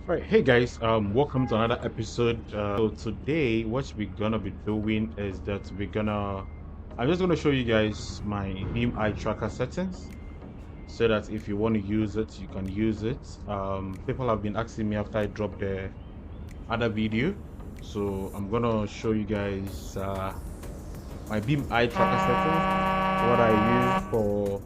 All right, hey guys, welcome to another episode. So today, what we're gonna be doing is that I'm just gonna show you guys my beam eye tracker settings, so that if you want to use it, you can use it. People have been asking me after I dropped the other video, so I'm gonna show you guys my beam eye tracker settings, what I use for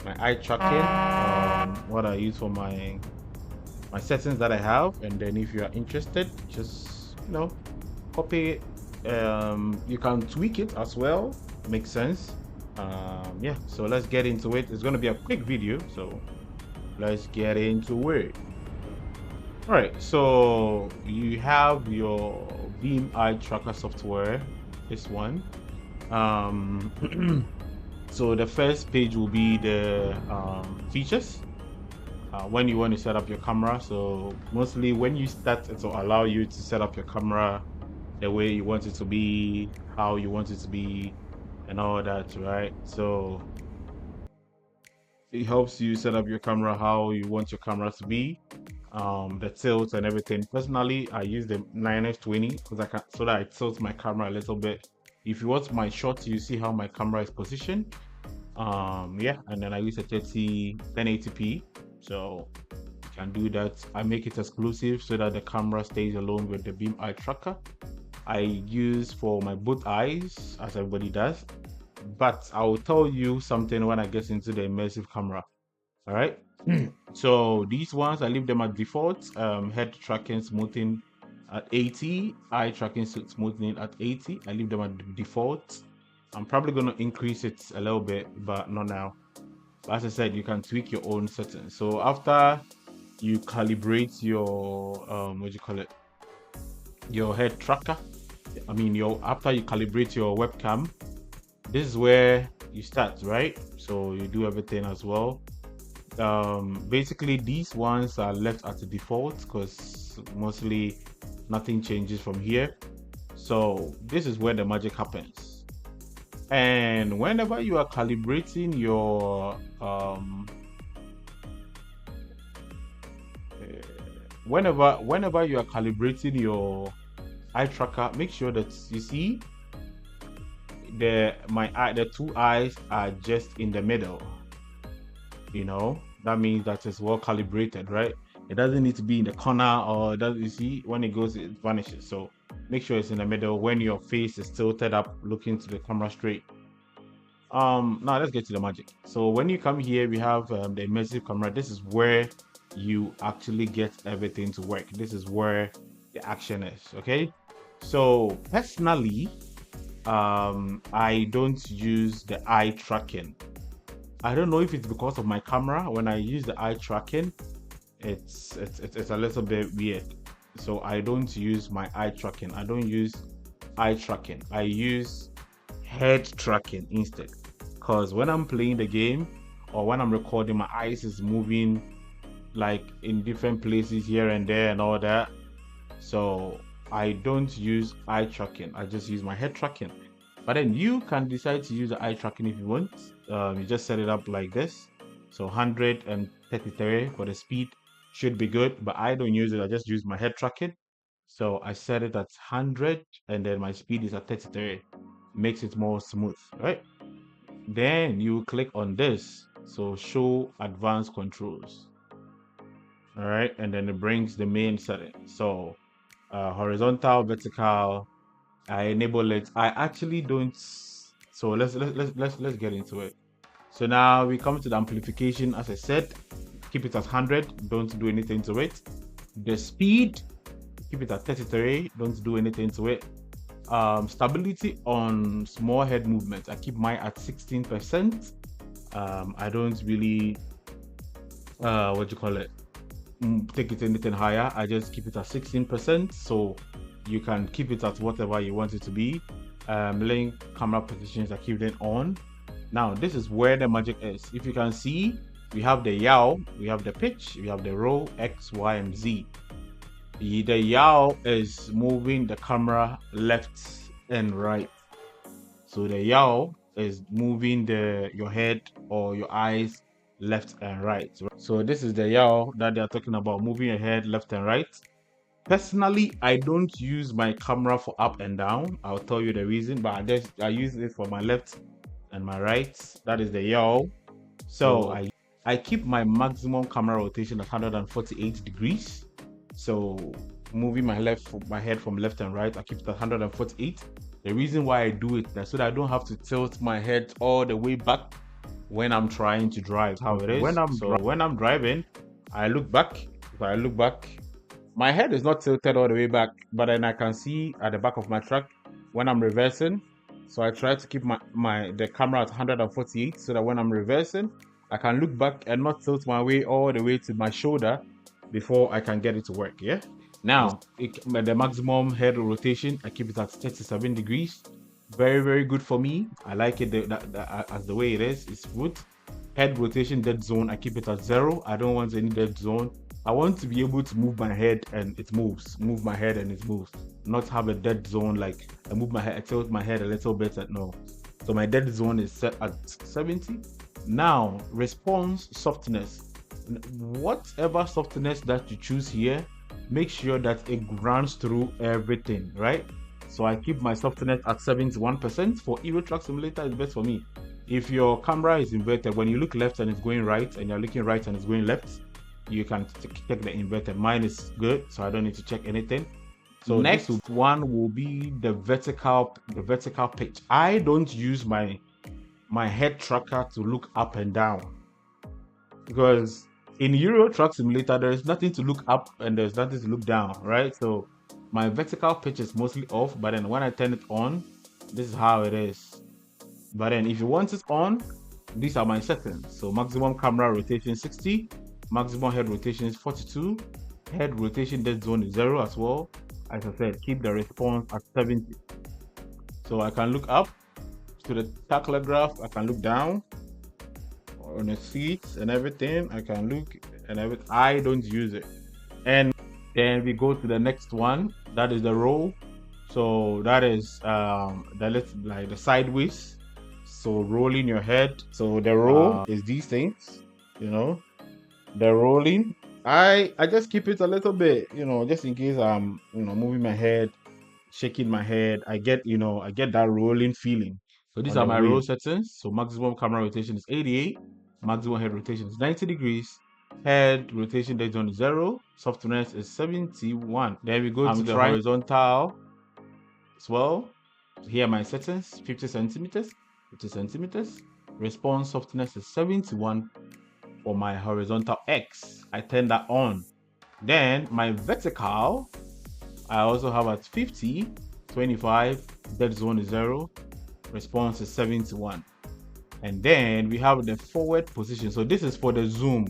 my eye tracking, what I use for my settings that I have, and then if you are interested, just copy it. You can tweak it as well. Makes sense. Yeah, so let's get into it. It's going to be a quick video, so let's get into it. All right, so you have your beam eye tracker software, this one. um so the first page will be the features. When you want to set up your camera. So mostly when you start, it will allow you to set up your camera the way you want it to be, how you want it to be, and all that, right? So it helps you set up your camera how you want your camera to be, the tilt and everything. Personally, I use the 9s20 because I can, so that I tilt my camera a little bit. If you watch my shots, you see how my camera is positioned. Yeah, and then I use a 1080p, so you can do that. I make it exclusive so that the camera stays alone with the beam eye tracker. I use for my both eyes, as everybody does, but I will tell you something when I get into the immersive camera. All right. So these ones, I leave them at default. Head tracking smoothing at 80, eye tracking smoothing at 80. I leave them at default. I'm probably going to increase it a little bit, but not now. But as I said, you can tweak your own settings. So after you calibrate your what do you call it, your head tracker, I mean after you calibrate your webcam, this is where you start, right? So you do everything as well. Basically these ones are left at the default because mostly nothing changes from here. So this is where the magic happens. And whenever you are calibrating your whenever you are calibrating your eye tracker, make sure that you see the two eyes are just in the middle. That means that it's well calibrated, right? It doesn't need to be in the corner, or does you see when it goes, it vanishes. So make sure it's in the middle when your face is tilted up looking to the camera straight. Now let's get to the magic. So when you come here, we have the immersive camera. This is where you actually get everything to work. This is where the action is. Okay, so personally, I don't use the eye tracking. I don't know if it's because of my camera. When I use the eye tracking, it's a little bit weird. So I don't use my eye tracking. I don't use eye tracking. I use head tracking instead. Because when I'm playing the game or when I'm recording, my eyes is moving like in different places here and there and all that. So I don't use eye tracking. I just use my head tracking. But then you can decide to use the eye tracking if you want. You just set it up like this. So 133 for the speed should be good, but I don't use it. I just use my head tracking. So I set it at 100 and then my speed is at 33. Makes it more smooth, right? Then you click on this. So show advanced controls. All right, and then it brings the main setting. So horizontal, vertical, I enable it. I actually don't. So let's get into it. So now we come to the amplification. As I said, keep it at 100. Don't do anything to it. The speed, keep it at 33. Don't do anything to it. Stability on small head movements, I keep mine at 16%. I don't really what do you call it, take it anything higher. I just keep it at 16%, so you can keep it at whatever you want it to be. Link camera positions, I keep them on. Now this is where the magic is. If you can see, we have the yaw, we have the pitch, we have the roll, X, Y, and Z. The yaw is moving the camera left and right. So the yaw is moving your head or your eyes left and right. So this is the yaw that they are talking about, moving your head left and right. Personally, I don't use my camera for up and down. I'll tell you the reason, but I use it for my left and my right. That is the yaw. So I keep my maximum camera rotation at 148 degrees. So moving my head from left and right, I keep it at 148. The reason why I do it is so that I don't have to tilt my head all the way back when I'm trying to drive. How it is. When I'm driving, I look back. If I look back, my head is not tilted all the way back, but then I can see at the back of my truck when I'm reversing. So I try to keep the camera at 148 so that when I'm reversing, I can look back and not tilt my way all the way to my shoulder before I can get it to work. Yeah. Now, the maximum head rotation, I keep it at 37 degrees. Very, very good for me. I like it as the way it is. It's good. Head rotation dead zone, I keep it at 0. I don't want any dead zone. I want to be able to move my head and it moves. Move my head and it moves. Not have a dead zone like I move my head, I tilt my head a little bit. No. So my dead zone is set at 70. Now, response softness. Whatever softness that you choose here, make sure that it runs through everything, right? So I keep my softness at 71%. For Euro Truck Simulator, it's best for me. If your camera is inverted, when you look left and it's going right, and you're looking right and it's going left, you can check the inverted. Mine is good, so I don't need to check anything. So next one will be the vertical pitch. I don't use my head tracker to look up and down, because in Euro Truck Simulator there is nothing to look up and there's nothing to look down, right? So my vertical pitch is mostly off, but then when I turn it on, this is how it is. But then if you want it on, these are my settings. So maximum camera rotation 60, maximum head rotation is 42, head rotation dead zone is 0 as well. As I said, keep the response at 70. So I can look up to the tachograph, I can look down on the seats and everything. I can look and everything. I don't use it. And then we go to the next one. That is the roll. So that is the sideways. So rolling your head. So the roll is these things, the rolling. I just keep it a little bit, just in case I'm, moving my head, shaking my head. I get that rolling feeling. So these are my roll settings. So maximum camera rotation is 88, maximum head rotation is 90 degrees, head rotation dead zone is 0, softness is 71. Then we go to the horizontal as well. Here are my settings: 50 centimeters, 50 centimeters. Response softness is 71 for my horizontal X. I turn that on. Then my vertical, I also have at 50, 25, dead zone is 0, response is 71. And then we have the forward position. So this is for the zoom.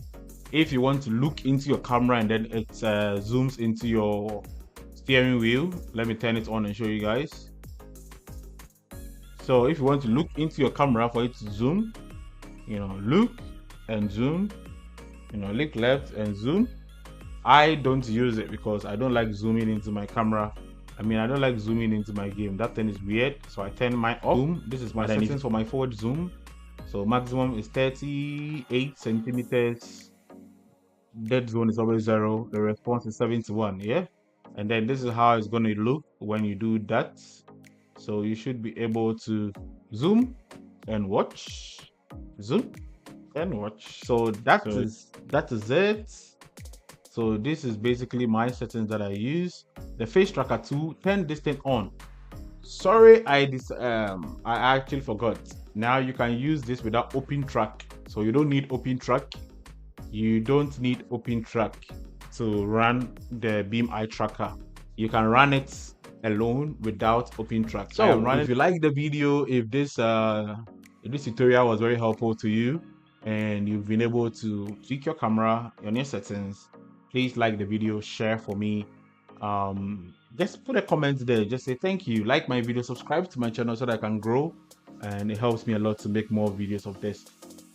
If you want to look into your camera and then it zooms into your steering wheel, let me turn it on and show you guys. So if you want to look into your camera for it to zoom, look and zoom, look left and zoom. I don't use it because I don't like zooming into my camera. I don't like zooming into my game. That thing is weird. So I turn mine off. Zoom. This is my settings for my forward zoom. So maximum is 38 centimeters. Dead zone is always 0. The response is 71. Yeah. And then this is how it's going to look when you do that. So you should be able to zoom and watch. Zoom and watch. So that is it. So this is basically my settings that I use. The face tracker 2, turn this thing on. Sorry, I actually forgot. Now you can use this without open track. So you don't need open track. You don't need open track to run the beam eye tracker. You can run it alone without open track. So if you like the video, if this tutorial was very helpful to you and you've been able to tweak your camera on your settings, please like the video, share for me. Just put a comment there. Just say thank you, like my video, subscribe to my channel so that I can grow, and it helps me a lot to make more videos of this.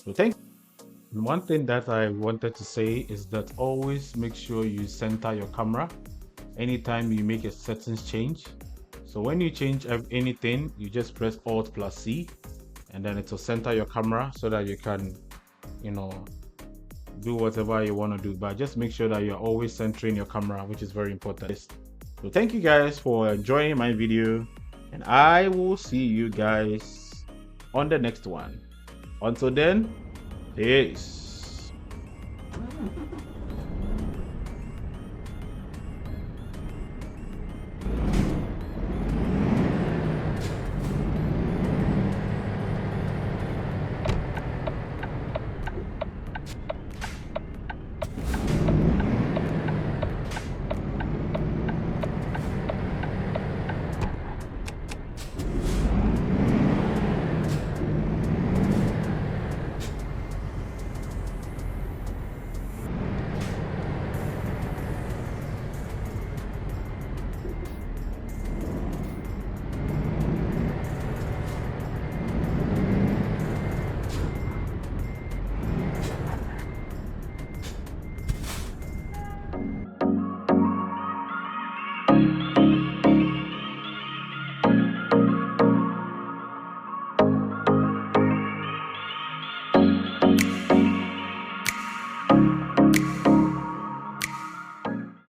So thank you. One thing that I wanted to say is that always make sure you center your camera anytime you make a settings change. So when you change anything, you just press Alt+C and then it will center your camera so that you can do whatever you want to do, but just make sure that you're always centering your camera, which is very important. So thank you guys for enjoying my video, and I will see you guys on the next one. Until then, peace.